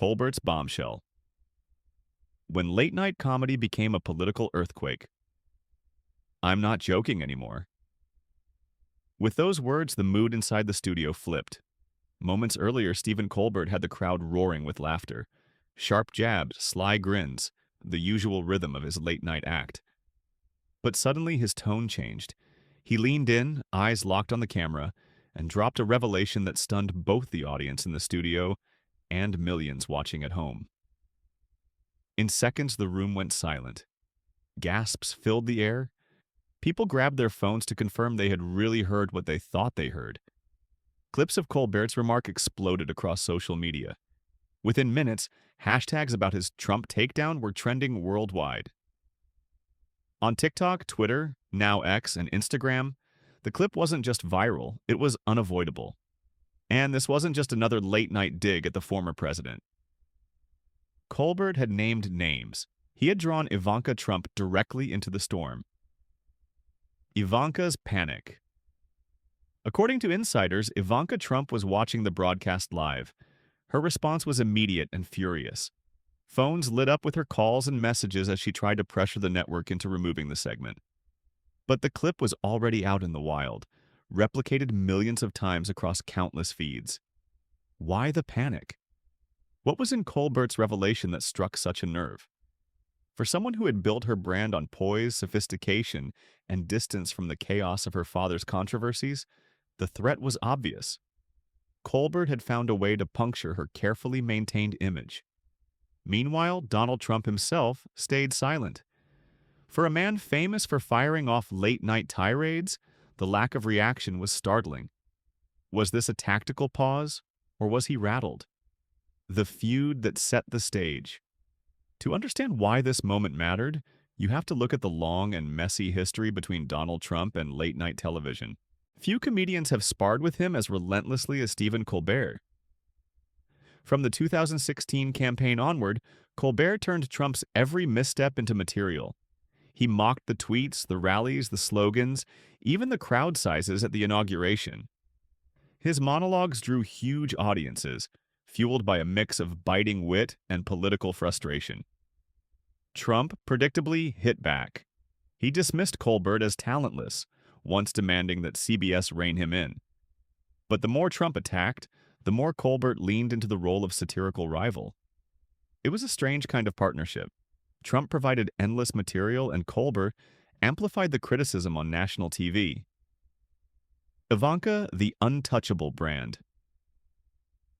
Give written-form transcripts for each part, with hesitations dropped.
Colbert's bombshell. When late-night comedy became a political earthquake. I'm not joking anymore. With those words, the mood inside the studio flipped. Moments earlier, Stephen Colbert had the crowd roaring with laughter. Sharp jabs, sly grins, the usual rhythm of his late-night act. But suddenly his tone changed. He leaned in, eyes locked on the camera, and dropped a revelation that stunned both the audience in the studio and millions watching at home. In seconds, the room went silent. Gasps filled the air. People grabbed their phones to confirm they had really heard what they thought they heard. Clips of Colbert's remark exploded across social media. Within minutes, hashtags about his Trump takedown were trending worldwide. On TikTok, Twitter, now X, and Instagram, the clip wasn't just viral, it was unavoidable. And this wasn't just another late-night dig at the former president. Colbert had named names. He had drawn Ivanka Trump directly into the storm. Ivanka's panic. According to insiders, Ivanka Trump was watching the broadcast live. Her response was immediate and furious. Phones lit up with her calls and messages as she tried to pressure the network into removing the segment. But the clip was already out in the wild, replicated millions of times across countless feeds. Why the panic? What was in Colbert's revelation that struck such a nerve? For someone who had built her brand on poise, sophistication, and distance from the chaos of her father's controversies, the threat was obvious. Colbert had found a way to puncture her carefully maintained image. Meanwhile, Donald Trump himself stayed silent. For a man famous for firing off late-night tirades, the lack of reaction was startling. Was this a tactical pause, or was he rattled? The feud that set the stage. To understand why this moment mattered, you have to look at the long and messy history between Donald Trump and late-night television. Few comedians have sparred with him as relentlessly as Stephen Colbert. From the 2016 campaign onward, Colbert turned Trump's every misstep into material. He mocked the tweets, the rallies, the slogans, even the crowd sizes at the inauguration. His monologues drew huge audiences, fueled by a mix of biting wit and political frustration. Trump predictably hit back. He dismissed Colbert as talentless, once demanding that CBS rein him in. But the more Trump attacked, the more Colbert leaned into the role of satirical rival. It was a strange kind of partnership. Trump provided endless material, and Colbert amplified the criticism on national TV. Ivanka, the untouchable brand.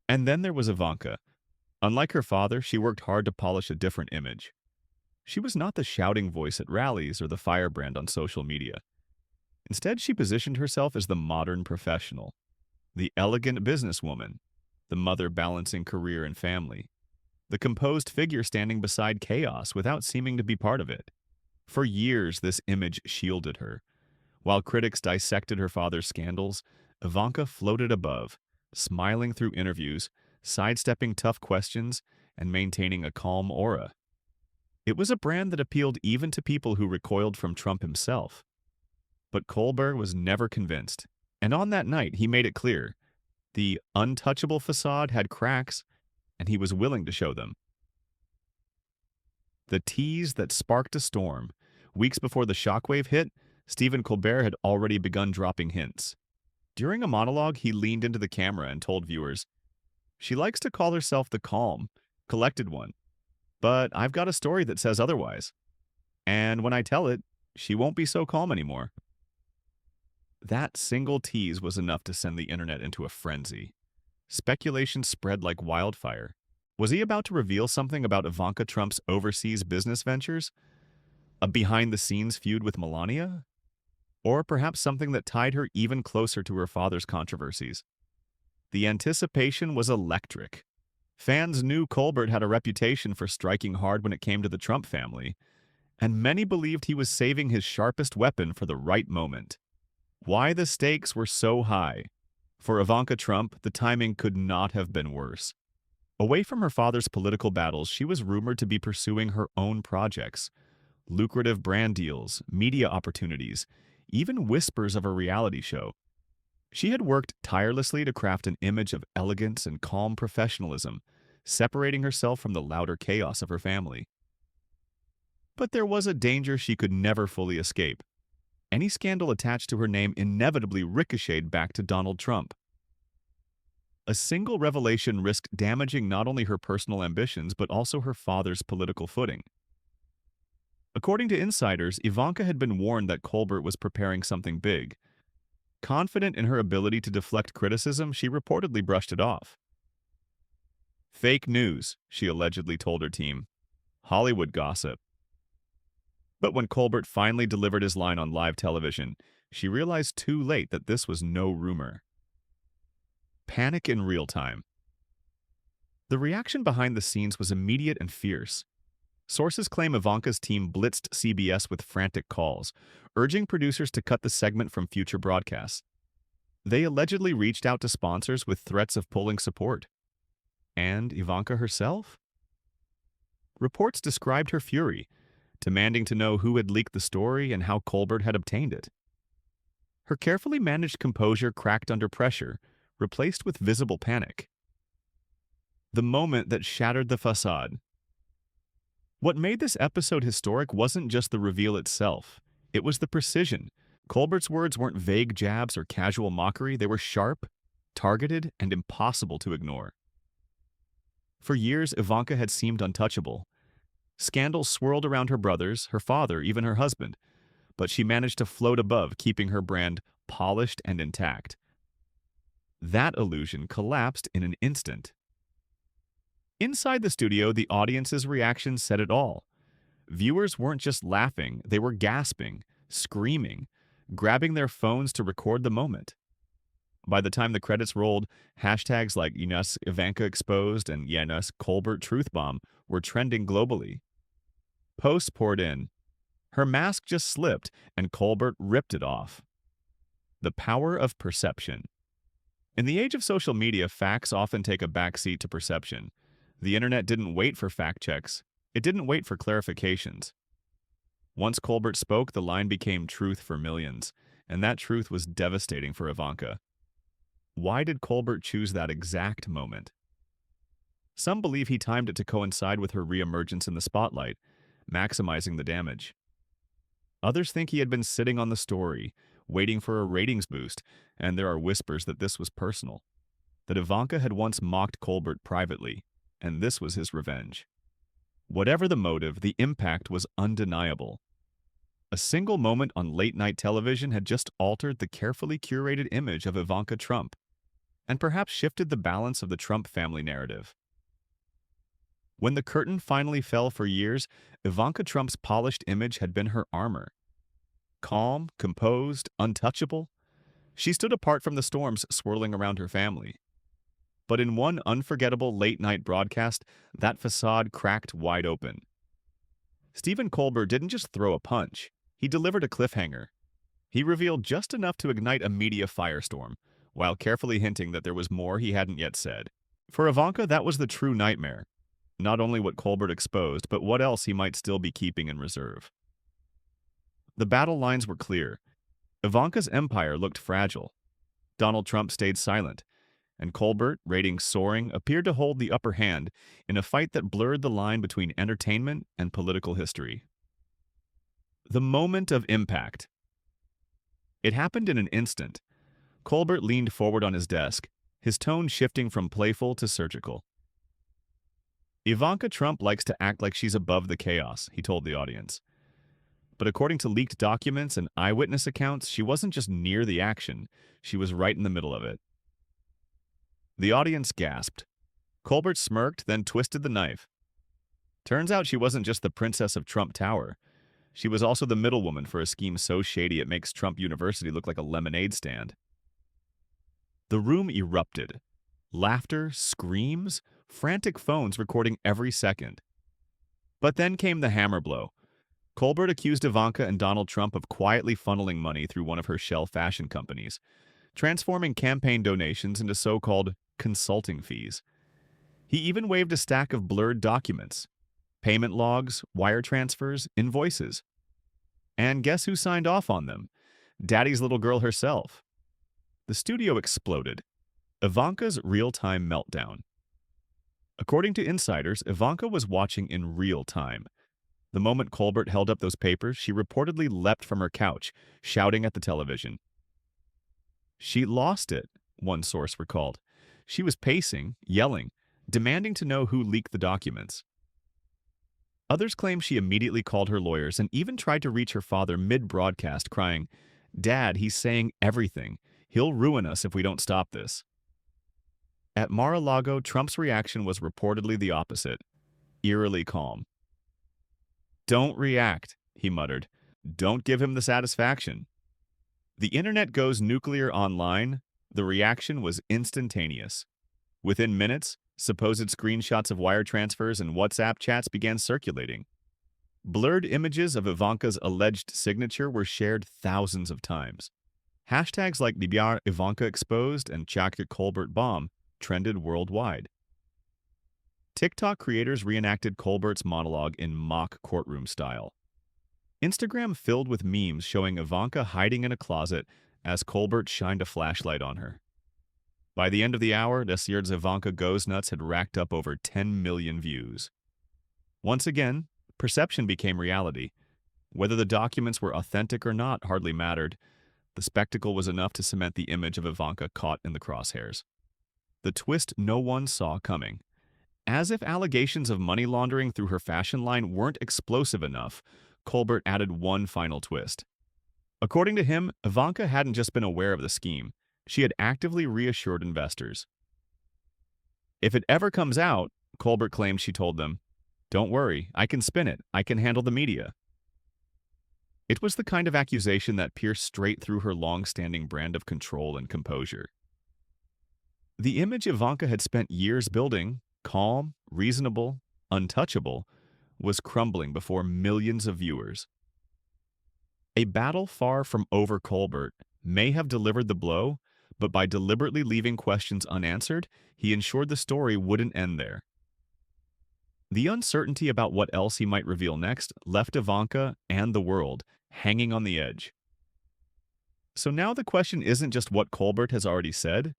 And then there was Ivanka. Unlike her father, she worked hard to polish a different image. She was not the shouting voice at rallies or the firebrand on social media. Instead, she positioned herself as the modern professional, the elegant businesswoman, the mother balancing career and family, the composed figure standing beside chaos without seeming to be part of it. For years, this image shielded her. While critics dissected her father's scandals, Ivanka floated above, smiling through interviews, sidestepping tough questions, and maintaining a calm aura. It was a brand that appealed even to people who recoiled from Trump himself. But Colbert was never convinced, and on that night he made it clear. The untouchable facade had cracks, and he was willing to show them. The tease that sparked a storm. Weeks before the shockwave hit, Stephen Colbert had already begun dropping hints. During a monologue, he leaned into the camera and told viewers, "She likes to call herself the calm, collected one, but I've got a story that says otherwise. And when I tell it, she won't be so calm anymore." That single tease was enough to send the internet into a frenzy. Speculation spread like wildfire. Was he about to reveal something about Ivanka Trump's overseas business ventures? A behind-the-scenes feud with Melania? Or perhaps something that tied her even closer to her father's controversies? The anticipation was electric. Fans knew Colbert had a reputation for striking hard when it came to the Trump family, and many believed he was saving his sharpest weapon for the right moment. Why the stakes were so high? For Ivanka Trump, the timing could not have been worse. Away from her father's political battles, she was rumored to be pursuing her own projects. Lucrative brand deals, media opportunities, even whispers of a reality show. She had worked tirelessly to craft an image of elegance and calm professionalism, separating herself from the louder chaos of her family. But there was a danger she could never fully escape. Any scandal attached to her name inevitably ricocheted back to Donald Trump. A single revelation risked damaging not only her personal ambitions but also her father's political footing. According to insiders, Ivanka had been warned that Colbert was preparing something big. Confident in her ability to deflect criticism, she reportedly brushed it off. "Fake news," she allegedly told her team. "Hollywood gossip." But when Colbert finally delivered his line on live television, she realized too late that this was no rumor. Panic in real time. The reaction behind the scenes was immediate and fierce. Sources claim Ivanka's team blitzed CBS with frantic calls, urging producers to cut the segment from future broadcasts. They allegedly reached out to sponsors with threats of pulling support. And Ivanka herself? Reports described her fury, demanding to know who had leaked the story and how Colbert had obtained it. Her carefully managed composure cracked under pressure, replaced with visible panic. The moment that shattered the facade. What made this episode historic wasn't just the reveal itself. It was the precision. Colbert's words weren't vague jabs or casual mockery. They were sharp, targeted, and impossible to ignore. For years, Ivanka had seemed untouchable. Scandals swirled around her brothers, her father, even her husband. But she managed to float above, keeping her brand polished and intact. That illusion collapsed in an instant. Inside the studio, the audience's reaction said it all. Viewers weren't just laughing, they were gasping, screaming, grabbing their phones to record the moment. By the time the credits rolled, hashtags like Yes, Ivanka exposed and Yes, Colbert truth bomb were trending globally. Posts poured in. Her mask just slipped, and Colbert ripped it off. The power of perception. In the age of social media, facts often take a backseat to perception. The internet didn't wait for fact checks. It didn't wait for clarifications. Once Colbert spoke, the line became truth for millions, and that truth was devastating for Ivanka. Why did Colbert choose that exact moment? Some believe he timed it to coincide with her reemergence in the spotlight, maximizing the damage. Others think he had been sitting on the story, waiting for a ratings boost, and there are whispers that this was personal, that Ivanka had once mocked Colbert privately, and this was his revenge. Whatever the motive, the impact was undeniable. A single moment on late-night television had just altered the carefully curated image of Ivanka Trump, and perhaps shifted the balance of the Trump family narrative. When the curtain finally fell for years, Ivanka Trump's polished image had been her armor. Calm, composed, untouchable, she stood apart from the storms swirling around her family. But in one unforgettable late-night broadcast, that facade cracked wide open. Stephen Colbert didn't just throw a punch, he delivered a cliffhanger. He revealed just enough to ignite a media firestorm, while carefully hinting that there was more he hadn't yet said. For Ivanka, that was the true nightmare. Not only what Colbert exposed, but what else he might still be keeping in reserve. The battle lines were clear. Ivanka's empire looked fragile. Donald Trump stayed silent, and Colbert, ratings soaring, appeared to hold the upper hand in a fight that blurred the line between entertainment and political history. The moment of impact. It happened in an instant. Colbert leaned forward on his desk, his tone shifting from playful to surgical. "Ivanka Trump likes to act like she's above the chaos," he told the audience. But according to leaked documents and eyewitness accounts, she wasn't just near the action, she was right in the middle of it. The audience gasped. Colbert smirked, then twisted the knife. Turns out she wasn't just the princess of Trump Tower. She was also the middlewoman for a scheme so shady it makes Trump University look like a lemonade stand. The room erupted. Laughter, screams, frantic phones recording every second. But then came the hammer blow. Colbert accused Ivanka and Donald Trump of quietly funneling money through one of her shell fashion companies, transforming campaign donations into so-called consulting fees. He even waved a stack of blurred documents, payment logs, wire transfers, invoices. And guess who signed off on them? Daddy's little girl herself. The studio exploded. Ivanka's real-time meltdown. According to insiders, Ivanka was watching in real time. The moment Colbert held up those papers, she reportedly leapt from her couch, shouting at the television. She lost it, one source recalled. She was pacing, yelling, demanding to know who leaked the documents. Others claim she immediately called her lawyers and even tried to reach her father mid-broadcast, crying, "Dad, he's saying everything. He'll ruin us if we don't stop this." At Mar-a-Lago, Trump's reaction was reportedly the opposite, eerily calm. "Don't react," he muttered. "Don't give him the satisfaction." The internet goes nuclear online. The reaction was instantaneous. Within minutes, supposed screenshots of wire transfers and WhatsApp chats began circulating. Blurred images of Ivanka's alleged signature were shared thousands of times. Hashtags like "DBR Ivanka exposed" and "Chocolate Colbert bomb" trended worldwide. TikTok creators reenacted Colbert's monologue in mock courtroom style. Instagram filled with memes showing Ivanka hiding in a closet as Colbert shined a flashlight on her. By the end of the hour, this year's Ivanka Goes Nuts had racked up over 10 million views. Once again, perception became reality. Whether the documents were authentic or not hardly mattered. The spectacle was enough to cement the image of Ivanka caught in the crosshairs. The twist no one saw coming. As if allegations of money laundering through her fashion line weren't explosive enough, Colbert added one final twist. According to him, Ivanka hadn't just been aware of the scheme, she had actively reassured investors. "If it ever comes out," Colbert claimed she told them, "don't worry, I can spin it, I can handle the media." It was the kind of accusation that pierced straight through her long-standing brand of control and composure. The image Ivanka had spent years building, calm, reasonable, untouchable, was crumbling before millions of viewers. A battle far from over, Colbert may have delivered the blow, but by deliberately leaving questions unanswered, he ensured the story wouldn't end there. The uncertainty about what else he might reveal next left Ivanka and the world hanging on the edge. So now the question isn't just what Colbert has already said,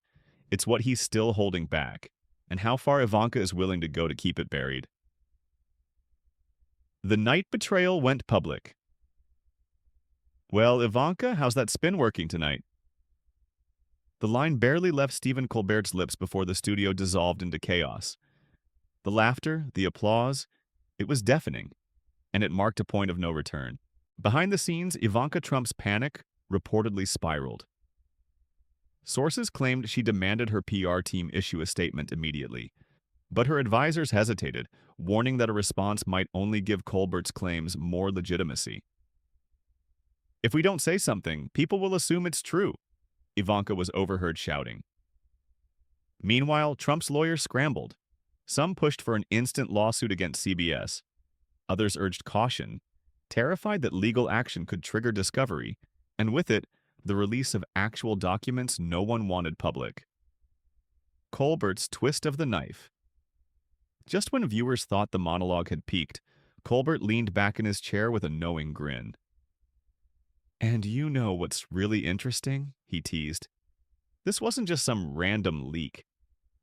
it's what he's still holding back, and how far Ivanka is willing to go to keep it buried. The night betrayal went public. "Well, Ivanka, how's that spin working tonight?" The line barely left Stephen Colbert's lips before the studio dissolved into chaos. The laughter, the applause, it was deafening, and it marked a point of no return. Behind the scenes, Ivanka Trump's panic reportedly spiraled. Sources claimed she demanded her PR team issue a statement immediately, but her advisors hesitated, warning that a response might only give Colbert's claims more legitimacy. "If we don't say something, people will assume it's true," Ivanka was overheard shouting. Meanwhile, Trump's lawyers scrambled. Some pushed for an instant lawsuit against CBS. Others urged caution, terrified that legal action could trigger discovery, and with it, the release of actual documents no one wanted public. Colbert's twist of the knife. Just when viewers thought the monologue had peaked, Colbert leaned back in his chair with a knowing grin. "And you know what's really interesting?" he teased. "This wasn't just some random leak.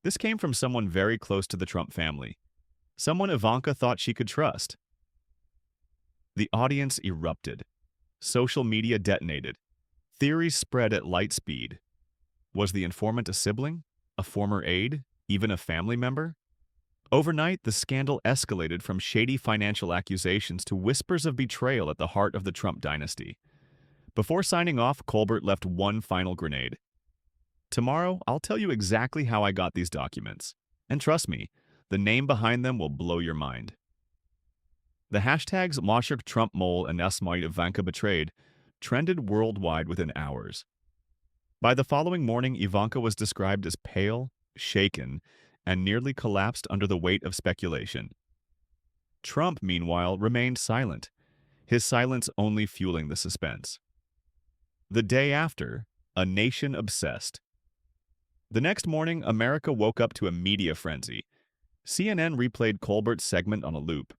This came from someone very close to the Trump family. Someone Ivanka thought she could trust." The audience erupted. Social media detonated. Theories spread at light speed. Was the informant a sibling? A former aide? Even a family member? Overnight, the scandal escalated from shady financial accusations to whispers of betrayal at the heart of the Trump dynasty. Before signing off, Colbert left one final grenade. "Tomorrow, I'll tell you exactly how I got these documents. And trust me, the name behind them will blow your mind." The hashtags Moshuk Trump Mole and Asmite Ivanka Betrayed trended worldwide within hours. By the following morning, Ivanka was described as pale, shaken, and nearly collapsed under the weight of speculation. Trump, meanwhile, remained silent, his silence only fueling the suspense. The day after, a nation obsessed. The next morning, America woke up to a media frenzy. CNN replayed Colbert's segment on a loop.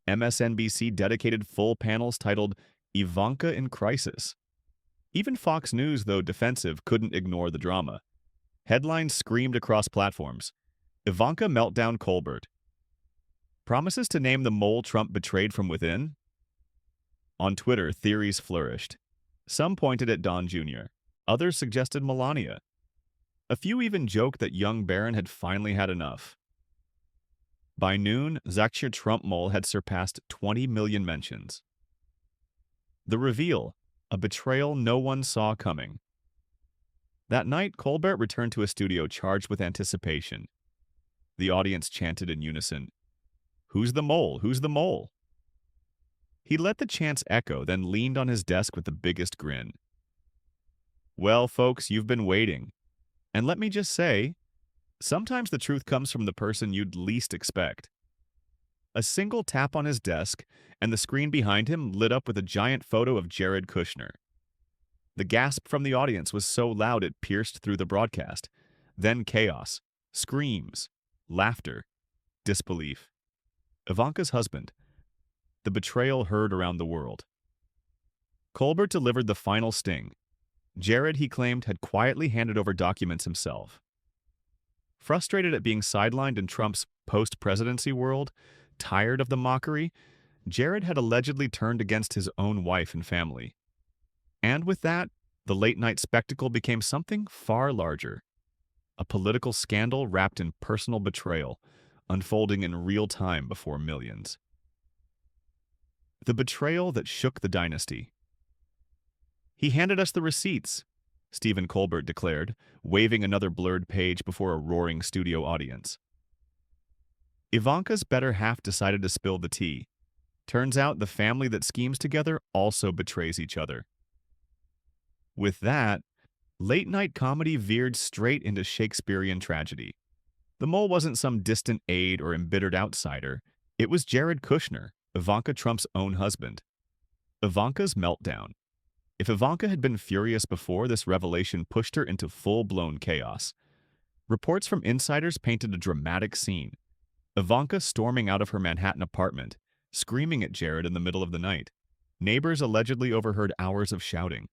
MSNBC dedicated full panels titled "Ivanka in Crisis." Even Fox News, though defensive, couldn't ignore the drama. Headlines screamed across platforms. Ivanka meltdown Colbert. Promises to name the mole Trump betrayed from within? On Twitter, theories flourished. Some pointed at Don Jr., others suggested Melania. A few even joked that young Barron had finally had enough. By noon, Zakshir Trump mole had surpassed 20 million mentions. The reveal, a betrayal no one saw coming. That night, Colbert returned to a studio charged with anticipation. The audience chanted in unison, "Who's the mole? Who's the mole?" He let the chants echo, then leaned on his desk with the biggest grin. Well, folks, you've been waiting. And let me just say, sometimes the truth comes from the person you'd least expect. A single tap on his desk, and the screen behind him lit up with a giant photo of Jared Kushner. The gasp from the audience was so loud it pierced through the broadcast. Then chaos, screams, laughter, disbelief. Ivanka's husband. The betrayal heard around the world. Colbert delivered the final sting. Jared, he claimed, had quietly handed over documents himself. Frustrated at being sidelined in Trump's post-presidency world, tired of the mockery, Jared had allegedly turned against his own wife and family. And with that, the late-night spectacle became something far larger. A political scandal wrapped in personal betrayal, unfolding in real time before millions. The betrayal that shook the dynasty. "He handed us the receipts," Stephen Colbert declared, waving another blurred page before a roaring studio audience. Ivanka's better half decided to spill the tea. Turns out the family that schemes together also betrays each other. With that, late-night comedy veered straight into Shakespearean tragedy. The mole wasn't some distant aide or embittered outsider. It was Jared Kushner, Ivanka Trump's own husband. Ivanka's meltdown. If Ivanka had been furious before, this revelation pushed her into full-blown chaos. Reports from insiders painted a dramatic scene. Ivanka storming out of her Manhattan apartment, screaming at Jared in the middle of the night. Neighbors allegedly overheard hours of shouting.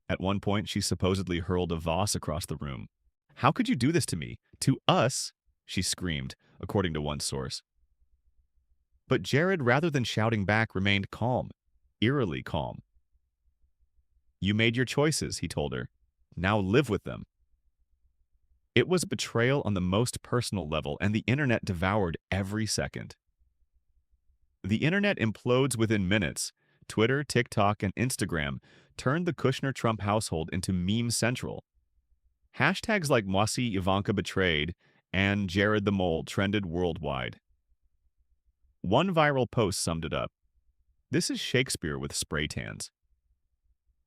At one point, she supposedly hurled a vase across the room. "How could you do this to me? To us?" she screamed, according to one source. But Jared, rather than shouting back, remained calm, eerily calm. "You made your choices," he told her. "Now live with them." It was betrayal on the most personal level, and the internet devoured every second. The internet implodes within minutes. Twitter, TikTok, and Instagram turned the Kushner-Trump household into meme central. Hashtags like Moissy Ivanka betrayed and Jared the Mole trended worldwide. One viral post summed it up. "This is Shakespeare with spray tans."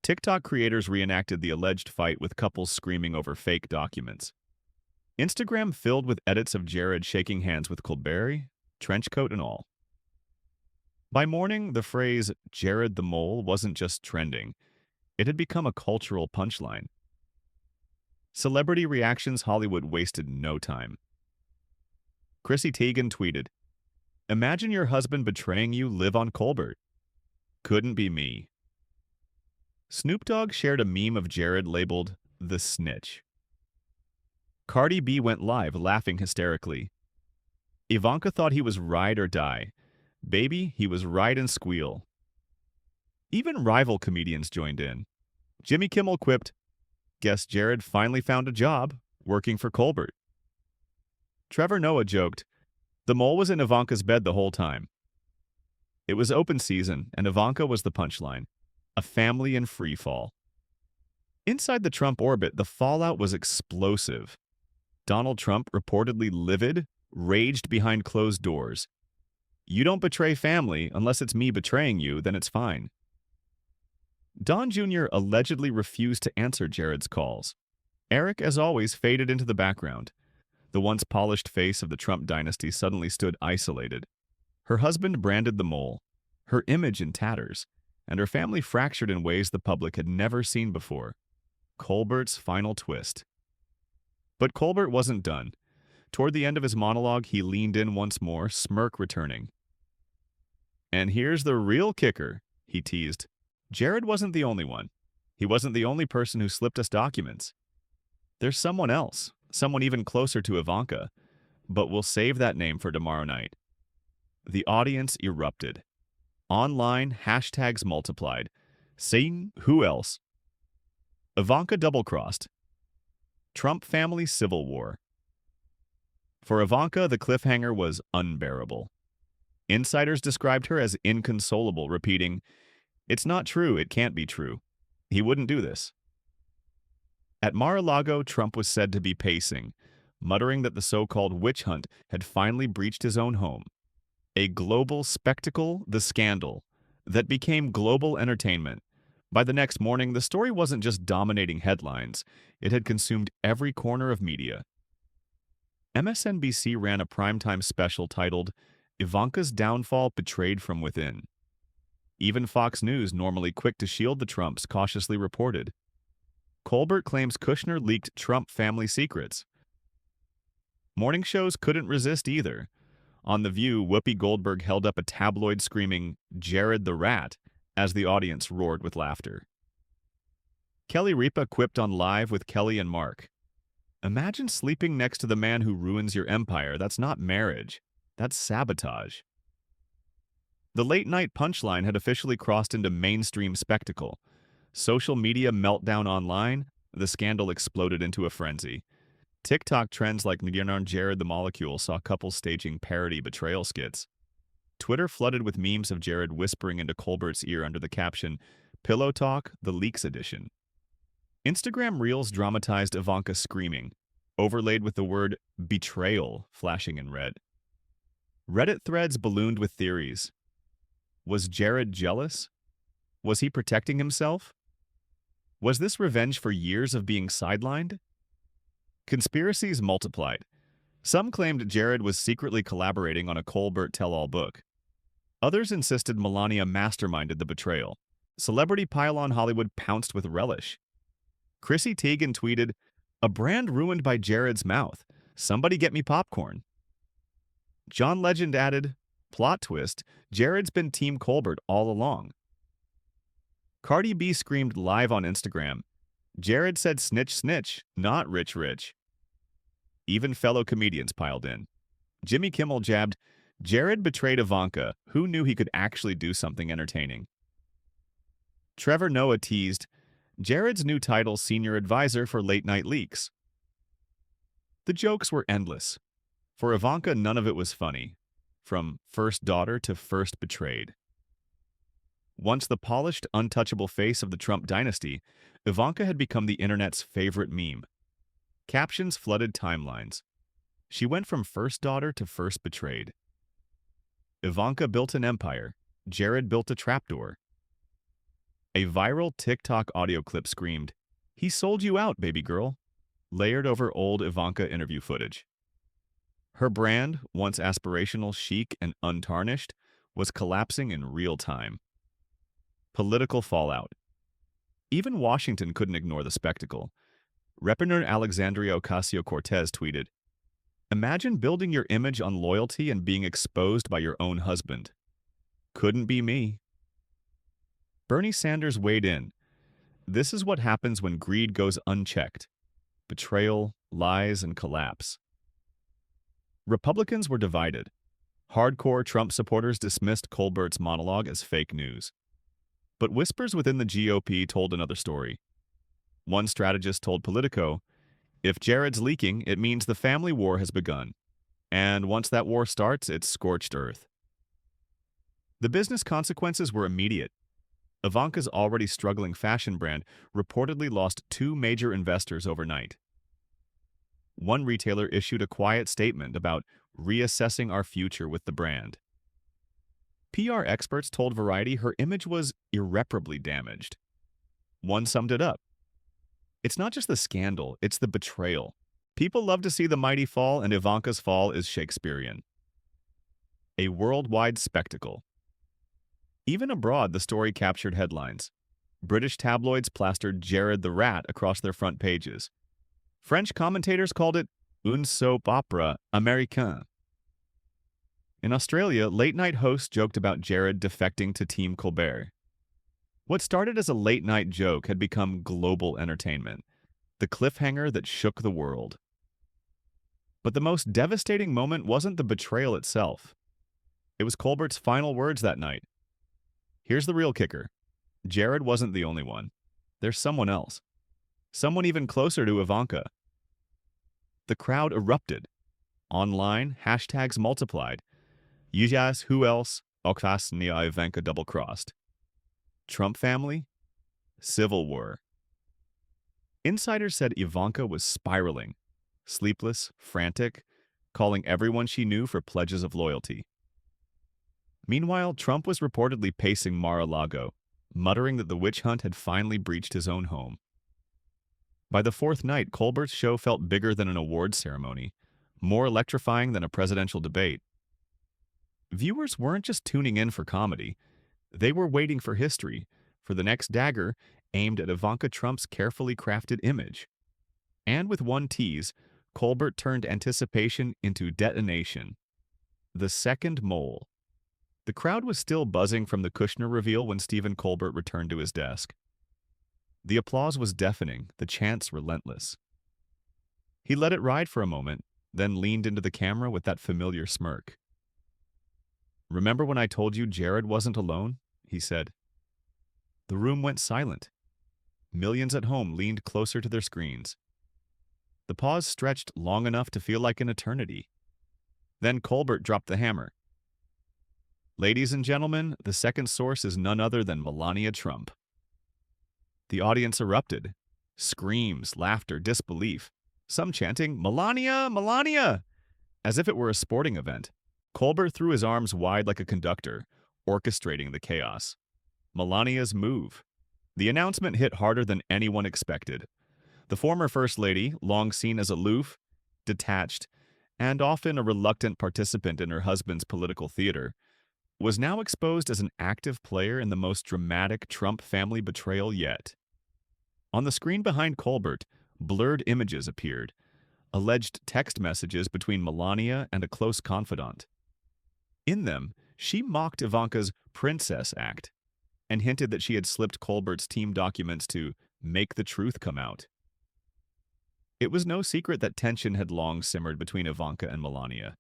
TikTok creators reenacted the alleged fight with couples screaming over fake documents. Instagram filled with edits of Jared shaking hands with Colbert, trench coat and all. By morning, the phrase "Jared the Mole" wasn't just trending. It had become a cultural punchline. Celebrity reactions Hollywood wasted no time. Chrissy Teigen tweeted, "Imagine your husband betraying you live on Colbert. Couldn't be me." Snoop Dogg shared a meme of Jared labeled "The Snitch." Cardi B went live laughing hysterically. Ivanka thought he was ride or die. Baby, he was ride and squeal. Even rival comedians joined in. Jimmy Kimmel quipped, "Guess Jared finally found a job, working for Colbert." Trevor Noah joked, "The mole was in Ivanka's bed the whole time." It was open season, and Ivanka was the punchline. A family in free fall. Inside the Trump orbit, the fallout was explosive. Donald Trump, reportedly livid, raged behind closed doors. "You don't betray family unless it's me betraying you, then it's fine." Don Jr. allegedly refused to answer Jared's calls. Eric, as always, faded into the background. The once polished face of the Trump dynasty suddenly stood isolated. Her husband branded the mole, her image in tatters, and her family fractured in ways the public had never seen before. Colbert's final twist. But Colbert wasn't done. Toward the end of his monologue, he leaned in once more, smirk returning. "And here's the real kicker," he teased. "Jared wasn't the only one. He wasn't the only person who slipped us documents. There's someone else, someone even closer to Ivanka, but we'll save that name for tomorrow night. The audience erupted. Online, hashtags multiplied. Saying who else? Ivanka double-crossed. Trump family civil war. For Ivanka, the cliffhanger was unbearable. Insiders described her as inconsolable, repeating, "It's not true, it can't be true. He wouldn't do this." At Mar-a-Lago, Trump was said to be pacing, muttering that the so-called witch hunt had finally breached his own home. A global spectacle, the scandal, that became global entertainment. By the next morning, the story wasn't just dominating headlines, it had consumed every corner of media. MSNBC ran a primetime special titled, "Ivanka's Downfall Betrayed from Within." Even Fox News, normally quick to shield the Trumps, cautiously reported. Colbert claims Kushner leaked Trump family secrets. Morning shows couldn't resist either. On The View, Whoopi Goldberg held up a tabloid screaming, "Jared the Rat," as the audience roared with laughter. Kelly Ripa quipped on Live with Kelly and Mark, "Imagine sleeping next to the man who ruins your empire. That's not marriage. That's sabotage." The late-night punchline had officially crossed into mainstream spectacle. Social media meltdown online, the scandal exploded into a frenzy. TikTok trends like Jared the Molecule saw couples staging parody betrayal skits. Twitter flooded with memes of Jared whispering into Colbert's ear under the caption, "Pillow Talk, the Leaks Edition." Instagram Reels dramatized Ivanka screaming, overlaid with the word betrayal flashing in red. Reddit threads ballooned with theories. Was Jared jealous? Was he protecting himself? Was this revenge for years of being sidelined? Conspiracies multiplied. Some claimed Jared was secretly collaborating on a Colbert tell-all book. Others insisted Melania masterminded the betrayal. Celebrity pile-on Hollywood pounced with relish. Chrissy Teigen tweeted, "A brand ruined by Jared's mouth. Somebody get me popcorn." John Legend added, "Plot twist, Jared's been Team Colbert all along." Cardi B screamed live on Instagram, "Jared said snitch snitch, not rich rich." Even fellow comedians piled in. Jimmy Kimmel jabbed, "Jared betrayed Ivanka. Who knew he could actually do something entertaining?" Trevor Noah teased, "Jared's new title senior advisor for late-night leaks." The jokes were endless. For Ivanka, none of it was funny. From first daughter to first betrayed. Once the polished, untouchable face of the Trump dynasty, Ivanka had become the internet's favorite meme. Captions flooded timelines. She went from first daughter to first betrayed. Ivanka built an empire. Jared built a trapdoor. A viral TikTok audio clip screamed, "He sold you out, baby girl," layered over old Ivanka interview footage. Her brand, once aspirational, chic, and untarnished, was collapsing in real time. Political fallout. Even Washington couldn't ignore the spectacle. Representative Alexandria Ocasio-Cortez tweeted, "Imagine building your image on loyalty and being exposed by your own husband. Couldn't be me." Bernie Sanders weighed in. "This is what happens when greed goes unchecked. Betrayal, lies, and collapse." Republicans were divided. Hardcore Trump supporters dismissed Colbert's monologue as fake news. But whispers within the GOP told another story. One strategist told Politico, "If Jared's leaking, it means the family war has begun. And once that war starts, it's scorched earth." The business consequences were immediate. Ivanka's already struggling fashion brand reportedly lost 2 major investors overnight. One retailer issued a quiet statement about reassessing our future with the brand. PR experts told Variety her image was irreparably damaged. One summed it up. "It's not just the scandal, it's the betrayal. People love to see the mighty fall, and Ivanka's fall is Shakespearean." A worldwide spectacle. Even abroad, the story captured headlines. British tabloids plastered Jared the Rat across their front pages. French commentators called it une soap opera américaine. In Australia, late-night hosts joked about Jared defecting to Team Colbert. What started as a late-night joke had become global entertainment, the cliffhanger that shook the world. But the most devastating moment wasn't the betrayal itself. It was Colbert's final words that night. Here's the real kicker. Jared wasn't the only one. There's someone else. Someone even closer to Ivanka. The crowd erupted. Online, hashtags multiplied. Yijas, who else? Okvas nia Ivanka double-crossed. Trump family? Civil war. Insiders said Ivanka was spiraling, sleepless, frantic, calling everyone she knew for pledges of loyalty. Meanwhile, Trump was reportedly pacing Mar-a-Lago, muttering that the witch hunt had finally breached his own home. By the fourth night, Colbert's show felt bigger than an awards ceremony, more electrifying than a presidential debate. Viewers weren't just tuning in for comedy. They were waiting for history, for the next dagger aimed at Ivanka Trump's carefully crafted image. And with one tease, Colbert turned anticipation into detonation. The second mole. The crowd was still buzzing from the Kushner reveal when Stephen Colbert returned to his desk. The applause was deafening, the chants relentless. He let it ride for a moment, then leaned into the camera with that familiar smirk. "Remember when I told you Jared wasn't alone?" he said. The room went silent. Millions at home leaned closer to their screens. The pause stretched long enough to feel like an eternity. Then Colbert dropped the hammer. "Ladies and gentlemen, the second source is none other than Melania Trump." The audience erupted. Screams, laughter, disbelief. Some chanting, "Melania! Melania!" as if it were a sporting event. Colbert threw his arms wide like a conductor, orchestrating the chaos. Melania's move. The announcement hit harder than anyone expected. The former First Lady, long seen as aloof, detached, and often a reluctant participant in her husband's political theater, was now exposed as an active player in the most dramatic Trump family betrayal yet. On the screen behind Colbert, blurred images appeared, alleged text messages between Melania and a close confidant. In them, she mocked Ivanka's Princess Act and hinted that she had slipped Colbert's team documents to make the truth come out. It was no secret that tension had long simmered between Ivanka and Melania.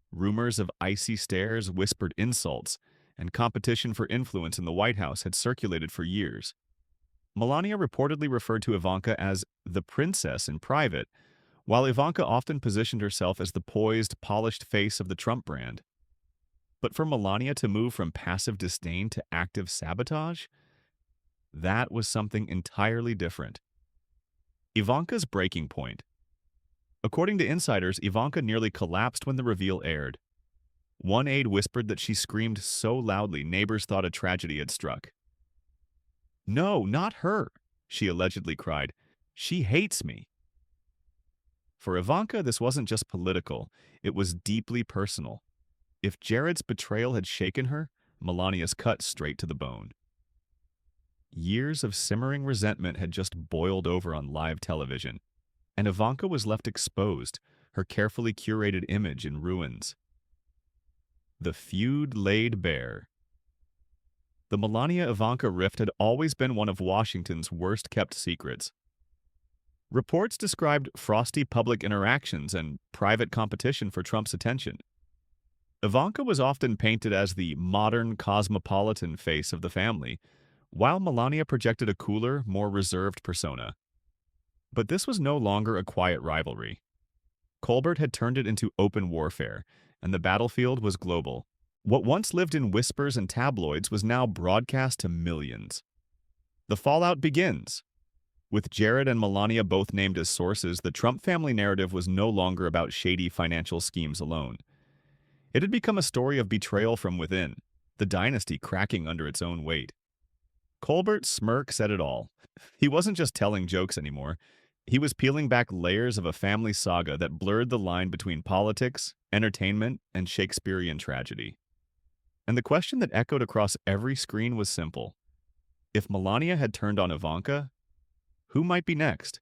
Rumors of icy stares, whispered insults, and competition for influence in the White House had circulated for years. Melania reportedly referred to Ivanka as the princess in private, while Ivanka often positioned herself as the poised, polished face of the Trump brand. But for Melania to move from passive disdain to active sabotage? That was something entirely different. Ivanka's breaking point. According to insiders, Ivanka nearly collapsed when the reveal aired. One aide whispered that she screamed so loudly neighbors thought a tragedy had struck. "No, not her," she allegedly cried. "She hates me." For Ivanka, this wasn't just political, it was deeply personal. If Jared's betrayal had shaken her, Melania's cut straight to the bone. Years of simmering resentment had just boiled over on live television, and Ivanka was left exposed, her carefully curated image in ruins. The feud laid bare. The Melania-Ivanka rift had always been one of Washington's worst-kept secrets. Reports described frosty public interactions and private competition for Trump's attention. Ivanka was often painted as the modern, cosmopolitan face of the family, while Melania projected a cooler, more reserved persona. But this was no longer a quiet rivalry. Colbert had turned it into open warfare, and the battlefield was global. What once lived in whispers and tabloids was now broadcast to millions. The fallout begins. With Jared and Melania both named as sources, the Trump family narrative was no longer about shady financial schemes alone. It had become a story of betrayal from within, the dynasty cracking under its own weight. Colbert's smirk said it all. He wasn't just telling jokes anymore. He was peeling back layers of a family saga that blurred the line between politics, entertainment, and Shakespearean tragedy. And the question that echoed across every screen was simple. If Melania had turned on Ivanka, who might be next?